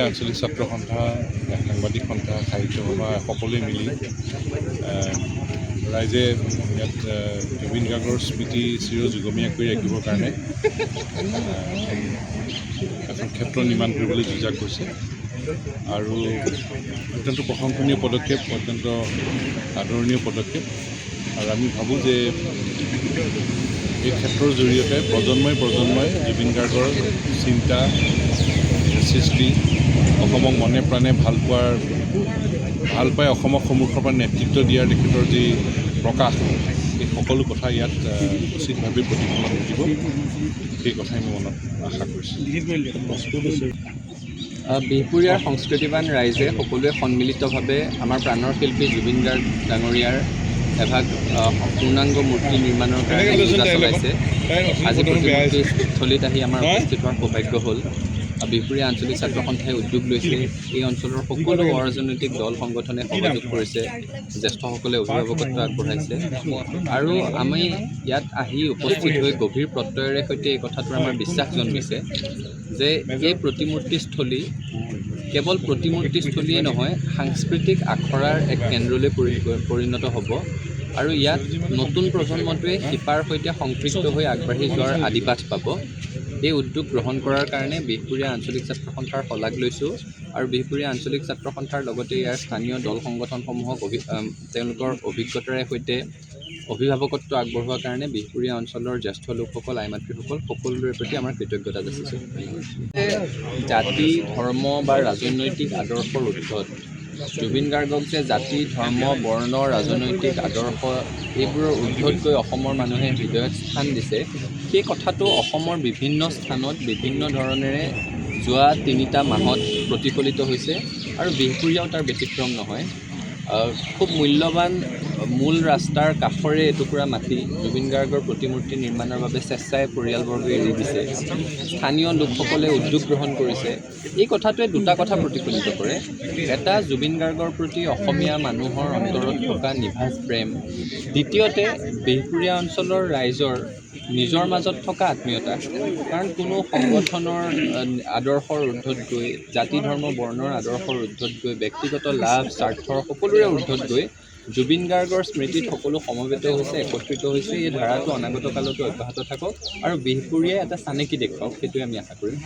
আঞ্চলিক ছাত্ৰ সন্থা, সাংবাদিক সন্থা, সাহিত্য সভা সকলোৱে মিলি ৰাইজে ইয়াত জুবিন গাৰ্গৰ স্মৃতি চিৰযুগমীয়া কৰি ৰাখিবৰ কাৰণে এখন ক্ষেত্ৰ নিৰ্মাণ কৰিবলৈ যুঁজা কৰিছে আৰু অত্যন্ত প্ৰশংসনীয় পদক্ষেপ, অত্যন্ত আদৰণীয় পদক্ষেপ। আৰু আমি ভাবোঁ যে এই ক্ষেত্ৰৰ জৰিয়তে প্ৰজন্মই জুবিন গাৰ্গৰ চিন্তা, সৃষ্টি, অসমক মনে প্ৰাণে ভাল পাই অসমক সন্মুখৰ পৰা নেতৃত্ব দিয়াৰ তেখেতৰ যি প্ৰকাশ, এই সকলো কথা ইয়াত উচিতভাৱে প্ৰতিফলন ঘটিব, সেই কথাই মই মনত আশা কৰিছোঁ। বিহপুৰীয়াৰ সংস্কৃতিবান ৰাইজে সকলোৱে সন্মিলিতভাৱে আমাৰ প্ৰাণৰ শিল্পী জুবিন গাৰ্গ ডাঙৰীয়াৰ এভাগ পূৰ্ণাংগ মূৰ্তি নিৰ্মাণৰ কাৰণে যোজনা চলাইছে। আজি প্ৰতিমূৰ্তিস্থলীত আহি আমাৰ উপস্থিত হোৱাৰ সৌভাগ্য হ'ল। বিহপুৰীয়া আঞ্চলিক ছাত্ৰ সন্থাই উদ্যোগ লৈছে। এই অঞ্চলৰ সকলো অৰাজনৈতিক দল সংগঠনে সহযোগ কৰিছে, জ্যেষ্ঠসকলে অভিভাৱকত্ব আগবঢ়াইছে আৰু আমি ইয়াত আহি উপস্থিত হৈ গভীৰ প্ৰত্যয়েৰে সৈতে এই কথাটোৰ আমাৰ বিশ্বাস জন্মিছে যে এই প্ৰতিমূৰ্তিস্থলী কেৱল প্ৰতিমূৰ্তিস্থলীয়ে নহয়, সাংস্কৃতিক আখৰাৰ এক কেন্দ্ৰলৈ পৰিণত হ'ব আৰু ইয়াত নতুন প্ৰজন্মটোৱে শিপাৰ সৈতে সংপৃক্ত হৈ আগবাঢ়ি যোৱাৰ আদিপাঠ পাব। এই উদ্যোগ গ্ৰহণ কৰাৰ কাৰণে বিহপুৰীয়া আঞ্চলিক ছাত্ৰ সন্থাৰ শলাগ লৈছোঁ আৰু বিহপুৰীয়া আঞ্চলিক ছাত্ৰ সন্থাৰ লগতে ইয়াৰ স্থানীয় দল সংগঠনসমূহক তেওঁলোকৰ অভিজ্ঞতাৰে সৈতে অভিভাৱকত্ব আগবঢ়োৱাৰ কাৰণে বিহপুৰীয়া অঞ্চলৰ জ্যেষ্ঠ লোকসকল, আই মাতৃসকল সকলোৰে প্ৰতি আমাৰ কৃতজ্ঞতা যাচিছোঁ। জাতি, ধৰ্ম বা ৰাজনৈতিক আদৰ্শৰ উৰ্ধত জুবিন গাৰ্গক যে জাতি, ধৰ্ম, বৰ্ণ, ৰাজনৈতিক আদৰ্শ এইবোৰৰ উৰ্ধত গৈ অসমৰ মানুহে হৃদয়ত স্থান দিছে, সেই কথাটো অসমৰ বিভিন্ন স্থানত বিভিন্ন ধৰণেৰে যোৱা 3টা মাহত প্ৰতিফলিত হৈছে আৰু বিহপুৰীয়াও তাৰ ব্যতিক্ৰম নহয়। খুব মূল্যৱান মূল ৰাস্তাৰ কাষৰে এটুকুৰা মাটি জুবিন গাৰ্গৰ প্ৰতিমূৰ্তি নিৰ্মাণৰ বাবে স্বেচ্ছাই পৰিয়ালবৰ্গই এৰি দিছে। স্থানীয় লোকসকলে উদ্যোগ গ্ৰহণ কৰিছে। এই কথাটোৱে দুটা কথা প্ৰতিফলিত কৰে। এটা, জুবিন গাৰ্গৰ প্ৰতি অসমীয়া মানুহৰ অন্তৰত থকা নিভাঁজ প্ৰেম। দ্বিতীয়তে, বিহপুৰীয়া অঞ্চলৰ ৰাইজৰ নিজৰ মাজত থকা আত্মীয়তা। কাৰণ কোনো সংগঠনৰ আদৰ্শৰ ঊৰ্ধত গৈ, জাতি, ধৰ্ম, বৰ্ণৰ আদৰ্শৰ ঊৰ্ধত গৈ, ব্যক্তিগত লাভ, স্বাৰ্থৰ সকলোৰে ঊৰ্ধত গৈ জুবিন গাৰ্গৰ স্মৃতিত সকলো সমবেত হৈছে, একত্ৰিত হৈছে। এই ধাৰাটো অনাগত কালতো অব্যাহত থাকক আৰু বিহপুৰীয়াই এটা চানেকি দেখুৱাওক, সেইটোৱে আমি আশা কৰিম।